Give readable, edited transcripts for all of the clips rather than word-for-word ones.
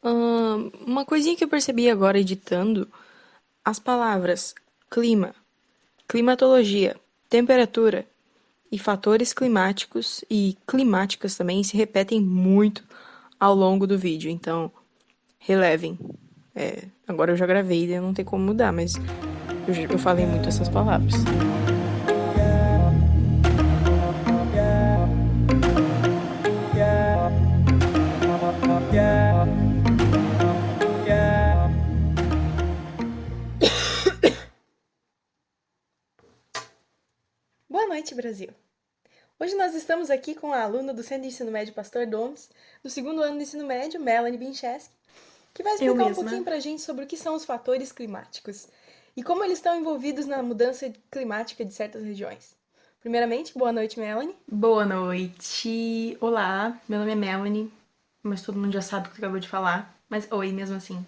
Uma coisinha que eu percebi agora editando, as palavras clima, climatologia, temperatura e fatores climáticos e climáticas também se repetem muito ao longo do vídeo, então relevem. Agora eu já gravei, daí não tem como mudar, mas eu falei muito essas palavras. Boa noite, Brasil! Hoje nós estamos aqui com a aluna do Centro de Ensino Médio Pastor Domes, do segundo ano do ensino médio, Melanie Bincheski, que vai Eu explicar um pouquinho mesma. pra gente sobre o que são os fatores climáticos e como eles estão envolvidos na mudança climática de certas regiões. Primeiramente, boa noite, Melanie. Boa noite. Olá, meu nome é Melanie, mas todo mundo já sabe o que tu acabou de falar. Mas oi, mesmo assim.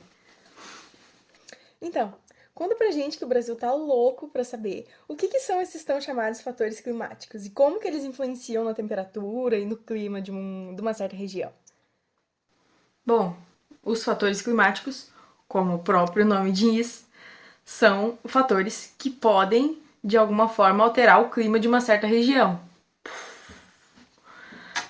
Então, conta pra gente que o Brasil tá louco pra saber o que são esses tão chamados fatores climáticos e como que eles influenciam na temperatura e no clima de uma certa região. Bom, os fatores climáticos, como o próprio nome diz, são fatores que podem, de alguma forma, alterar o clima de uma certa região.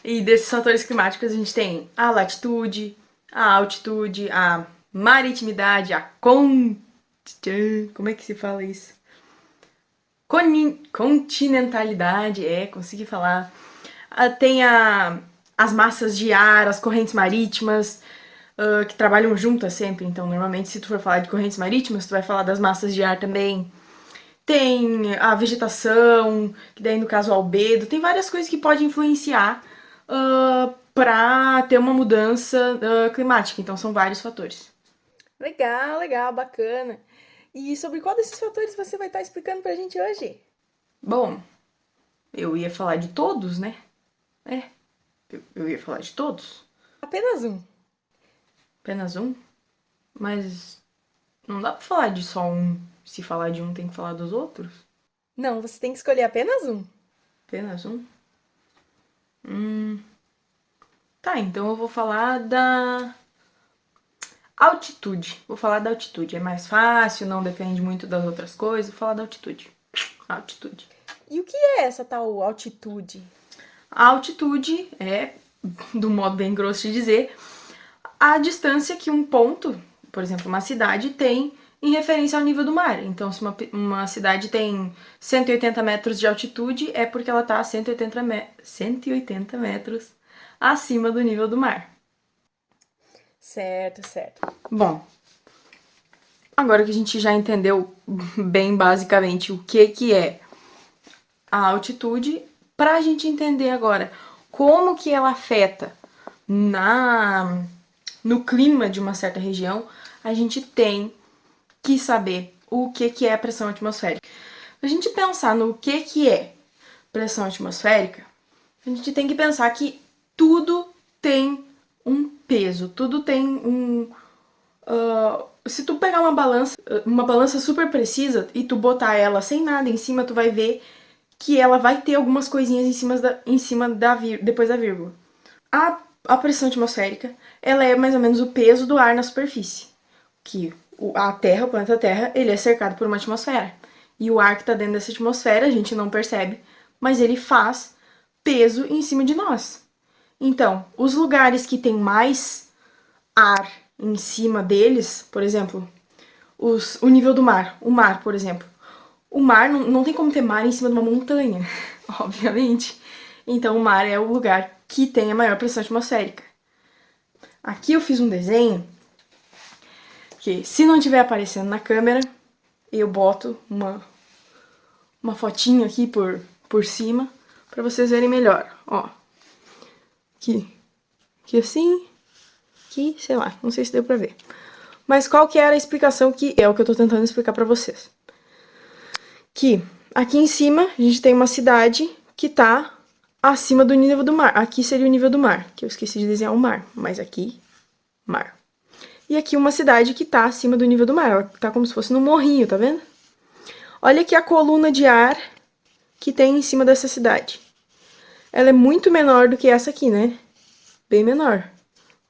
E desses fatores climáticos a gente tem a latitude, a altitude, a maritimidade, a como é que se fala isso? Continentalidade, consegui falar. Tem as massas de ar, as correntes marítimas, que trabalham juntas sempre. Então, normalmente, se tu for falar de correntes marítimas, tu vai falar das massas de ar também. Tem a vegetação, que daí no caso o albedo, tem várias coisas que podem influenciar para ter uma mudança climática. Então, são vários fatores. Legal, legal, bacana. E sobre qual desses fatores você vai estar explicando pra gente hoje? Bom, eu ia falar de todos, né? É, eu ia falar de todos. Apenas um. Apenas um. Mas não dá pra falar de só um. Se falar de um, tem que falar dos outros. Não, você tem que escolher apenas um. Apenas um. Tá, então eu vou falar da altitude. Vou falar da altitude. É mais fácil, não depende muito das outras coisas. Vou falar da altitude. Altitude. E o que é essa tal altitude? A altitude é, do modo bem grosso de dizer, a distância que um ponto, por exemplo, uma cidade, tem em referência ao nível do mar. Então, se uma cidade tem 180 metros de altitude, é porque ela está a 180 metros acima do nível do mar. Certo, certo. Bom, agora que a gente já entendeu bem basicamente o que é a altitude, para a gente entender agora como que ela afeta na no clima de uma certa região, a gente tem que saber o que é a pressão atmosférica. Para a gente pensar no que é pressão atmosférica, a gente tem que pensar que tudo tem um peso, tudo tem um. Se tu pegar uma balança super precisa e tu botar ela sem nada em cima, tu vai ver que ela vai ter algumas coisinhas depois da vírgula. A pressão atmosférica, ela é mais ou menos o peso do ar na superfície. Que a Terra, o planeta Terra, ele é cercado por uma atmosfera. E o ar que está dentro dessa atmosfera, a gente não percebe, mas ele faz peso em cima de nós. Então, os lugares que tem mais ar em cima deles, por exemplo, o nível do mar, o mar, por exemplo. O mar não tem como ter mar em cima de uma montanha, obviamente. Então, o mar é o lugar que tem a maior pressão atmosférica. Aqui eu fiz um desenho que, se não estiver aparecendo na câmera, eu boto uma fotinha aqui por cima para vocês verem melhor. Ó, aqui assim, aqui, sei lá, não sei se deu pra ver. Mas qual que era a explicação que é o que eu tô tentando explicar para vocês? Que aqui em cima a gente tem uma cidade que tá acima do nível do mar. Aqui seria o nível do mar, que eu esqueci de desenhar o mar, mas aqui, mar. E aqui uma cidade que tá acima do nível do mar, ela tá como se fosse no morrinho, tá vendo? Olha aqui a coluna de ar que tem em cima dessa cidade. Ela é muito menor do que essa aqui, né? Bem menor.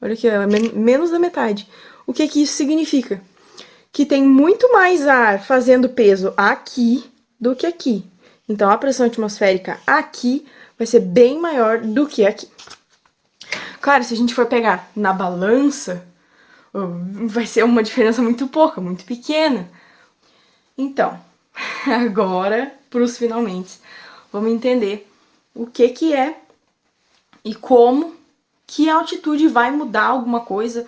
Olha aqui, ela é menos da metade. O que que isso significa? Que tem muito mais ar fazendo peso aqui do que aqui. Então, a pressão atmosférica aqui vai ser bem maior do que aqui. Claro, se a gente for pegar na balança, vai ser uma diferença muito pouca, muito pequena. Então, agora, para os finalmente, vamos entender o que é e como que a altitude vai mudar alguma coisa,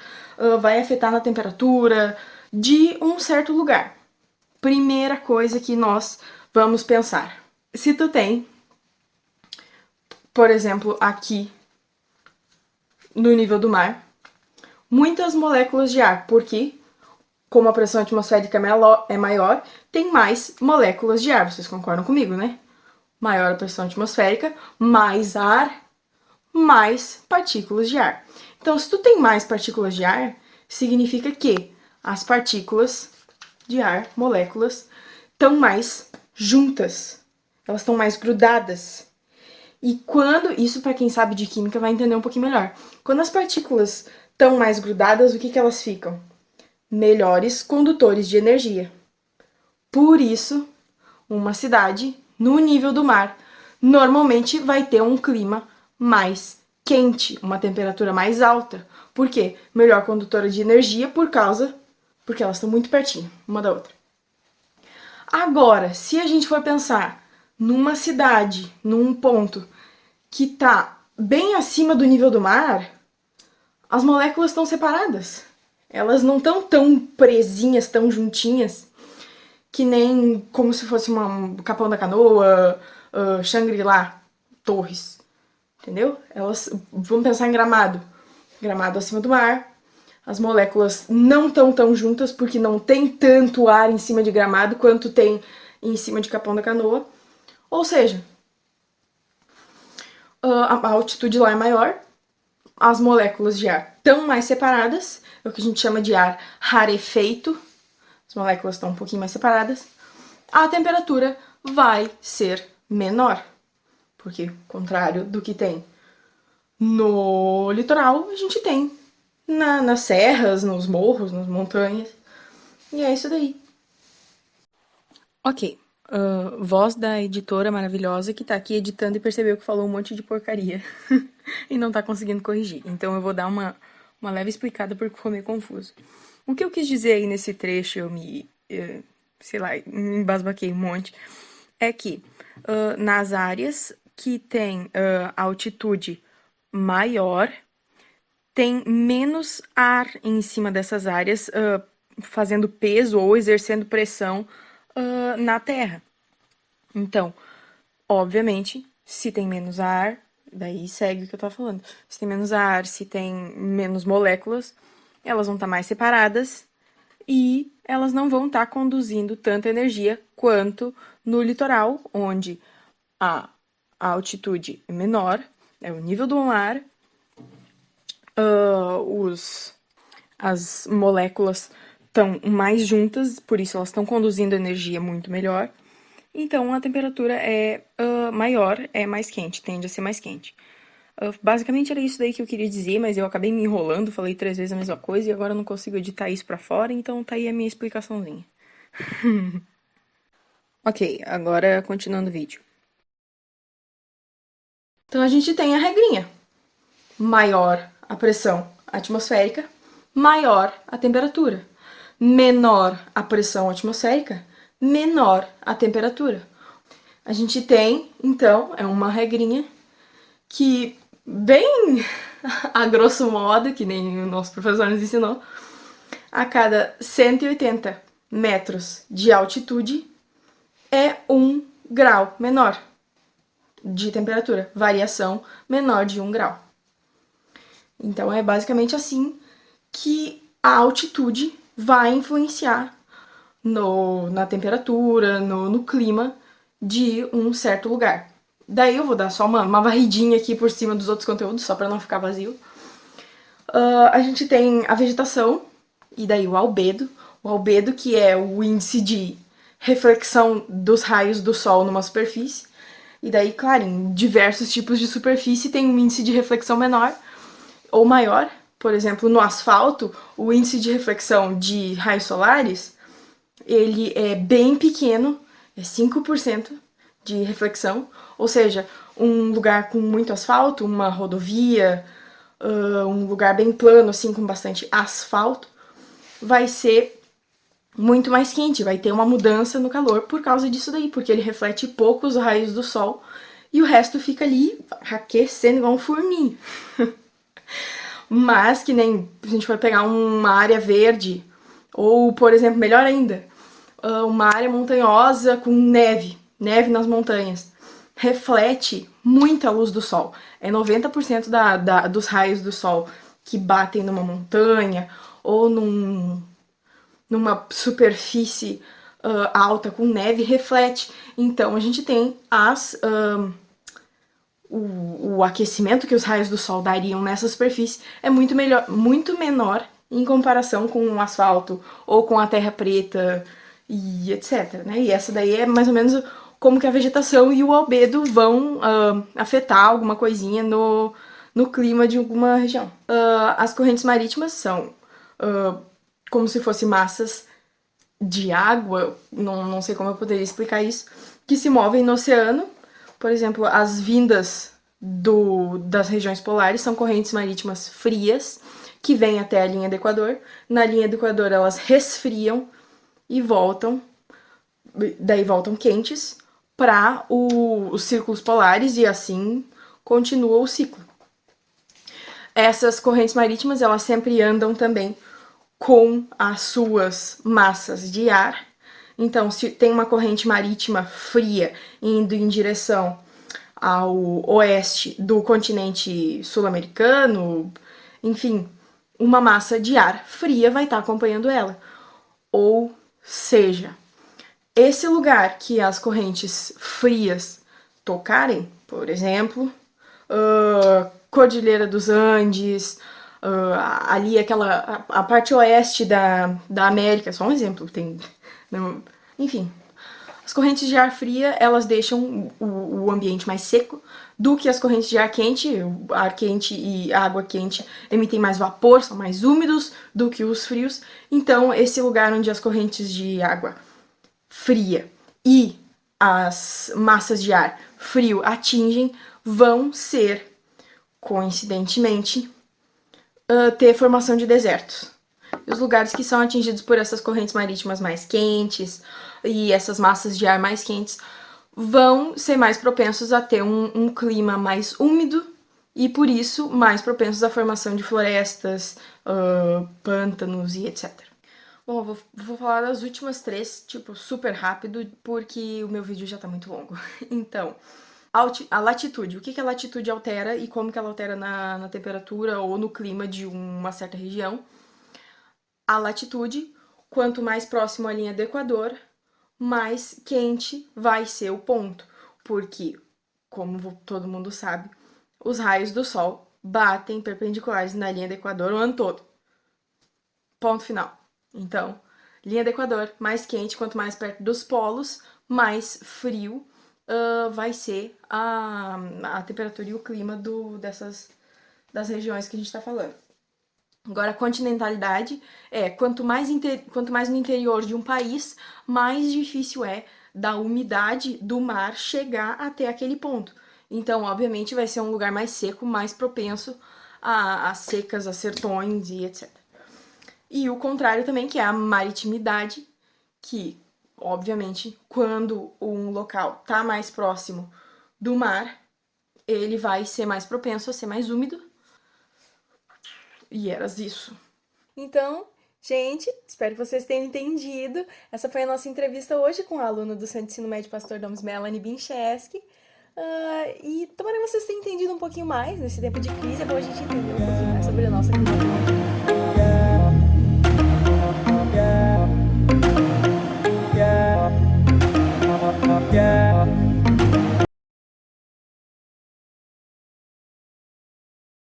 vai afetar na temperatura de um certo lugar. Primeira coisa que nós vamos pensar. Se tu tem, por exemplo, aqui no nível do mar, muitas moléculas de ar, porque como a pressão atmosférica é maior, tem mais moléculas de ar. Vocês concordam comigo, né? Maior a pressão atmosférica, mais ar, mais partículas de ar. Então, se tu tem mais partículas de ar, significa que as partículas de ar, moléculas, estão mais juntas. Elas estão mais grudadas. E quando, isso para quem sabe de química vai entender um pouquinho melhor. Quando as partículas estão mais grudadas, o que elas ficam? Melhores condutores de energia. Por isso, uma cidade no nível do mar normalmente vai ter um clima mais quente, uma temperatura mais alta. Por quê? Melhor condutora de energia porque elas estão muito pertinho uma da outra. Agora, se a gente for pensar numa cidade, num ponto que está bem acima do nível do mar, as moléculas estão separadas. Elas não estão tão presinhas, tão juntinhas, que nem como se fosse um Capão da Canoa, Shangri-La, Torres. Entendeu? Elas, vamos pensar em Gramado. Gramado acima do mar. As moléculas não estão tão juntas porque não tem tanto ar em cima de Gramado quanto tem em cima de Capão da Canoa. Ou seja, a altitude lá é maior, as moléculas de ar estão mais separadas, é o que a gente chama de ar rarefeito, as moléculas estão um pouquinho mais separadas, a temperatura vai ser menor, porque, ao contrário do que tem no litoral, a gente tem nas serras, nos morros, nas montanhas, e é isso daí. Ok, voz da editora maravilhosa que tá aqui editando e percebeu que falou um monte de porcaria e não tá conseguindo corrigir. Então eu vou dar uma leve explicada porque ficou meio confuso. O que eu quis dizer aí nesse trecho, eu sei lá, me embasbaquei um monte, é que nas áreas que tem altitude maior, tem menos ar em cima dessas áreas, fazendo peso ou exercendo pressão na Terra. Então, obviamente, se tem menos ar, daí segue o que eu tava falando. Se tem menos ar, se tem menos moléculas, elas vão estar mais separadas e elas não vão estar conduzindo tanta energia quanto no litoral, onde a altitude é menor, é o nível do mar, as moléculas estão mais juntas, por isso elas estão conduzindo energia muito melhor. Então a temperatura é maior, é mais quente, tende a ser mais quente. Basicamente era isso daí que eu queria dizer, mas eu acabei me enrolando, falei 3 vezes a mesma coisa e agora eu não consigo editar isso pra fora, então tá aí a minha explicaçãozinha. Ok, agora continuando o vídeo. Então a gente tem a regrinha. Maior a pressão atmosférica, maior a temperatura. Menor a pressão atmosférica, menor a temperatura. A gente tem, então, é uma regrinha que, bem a grosso modo, que nem o nosso professor nos ensinou, a cada 180 metros de altitude é 1 grau menor de temperatura, variação menor de 1 grau. Então é basicamente assim que a altitude vai influenciar na temperatura, no clima de um certo lugar. Daí eu vou dar só uma varridinha aqui por cima dos outros conteúdos, só para não ficar vazio. A gente tem a vegetação, e daí o albedo. O albedo, que é o índice de reflexão dos raios do sol numa superfície. E daí, claro, em diversos tipos de superfície tem um índice de reflexão menor ou maior, por exemplo, no asfalto, o índice de reflexão de raios solares, ele é bem pequeno, é 5% de reflexão, ou seja, um lugar com muito asfalto, uma rodovia, um lugar bem plano, assim, com bastante asfalto, vai ser muito mais quente, vai ter uma mudança no calor por causa disso daí, porque ele reflete pouco os raios do sol e o resto fica ali aquecendo igual um forninho. Mas que nem a gente for pegar uma área verde, ou, por exemplo, melhor ainda, uma área montanhosa com neve, neve nas montanhas, reflete muita luz do sol. É 90% dos raios do sol que batem numa montanha ou numa superfície alta com neve reflete. Então a gente tem o aquecimento que os raios do sol dariam nessa superfície é muito menor em comparação com o asfalto ou com a terra preta e etc, né? E essa daí é mais ou menos como que a vegetação e o albedo vão afetar alguma coisinha no clima de alguma região. As correntes marítimas são como se fossem massas de água, não sei como eu poderia explicar isso, que se movem no oceano. Por exemplo, as vindas das regiões polares são correntes marítimas frias, que vêm até a linha do Equador. Na linha do Equador elas resfriam e voltam, daí voltam quentes, para os círculos polares e assim continua o ciclo. Essas correntes marítimas elas sempre andam também com as suas massas de ar. Então, se tem uma corrente marítima fria indo em direção ao oeste do continente sul-americano, enfim, uma massa de ar fria vai estar acompanhando ela. Ou seja, esse lugar que as correntes frias tocarem, por exemplo, Cordilheira dos Andes, ali a parte oeste da América, só um exemplo, tem, enfim, as correntes de ar fria, elas deixam o ambiente mais seco do que as correntes de ar quente. O ar quente e a água quente emitem mais vapor, são mais úmidos do que os frios. Então, esse lugar onde as correntes de água fria e as massas de ar frio atingem vão ser, coincidentemente, ter formação de desertos. Os lugares que são atingidos por essas correntes marítimas mais quentes e essas massas de ar mais quentes vão ser mais propensos a ter um clima mais úmido e, por isso, mais propensos à formação de florestas, pântanos e etc. Bom, eu vou falar das últimas três, tipo, super rápido, porque o meu vídeo já tá muito longo. Então, a latitude. O que a latitude altera e como que ela altera na temperatura ou no clima de uma certa região. A latitude, quanto mais próximo à linha do Equador, mais quente vai ser o ponto, porque, como todo mundo sabe, os raios do Sol batem perpendiculares na linha do Equador o ano todo. Ponto final. Então, linha do Equador, mais quente, quanto mais perto dos polos, mais frio vai ser a temperatura e o clima das regiões que a gente está falando. Agora, a continentalidade é quanto mais no interior de um país, mais difícil é da umidade do mar chegar até aquele ponto. Então, obviamente, vai ser um lugar mais seco, mais propenso a secas, a sertões e etc. E o contrário também, que é a maritimidade, que, obviamente, quando um local está mais próximo do mar, ele vai ser mais propenso a ser mais úmido. E era isso. Então, gente, espero que vocês tenham entendido. Essa foi a nossa entrevista hoje com a aluna do Centro de Ensino Médio Pastor Domus, Melanie Bincheski. E tomara que vocês tenham entendido um pouquinho mais nesse tempo de crise. É bom a gente entender um pouquinho mais sobre a nossa cultura.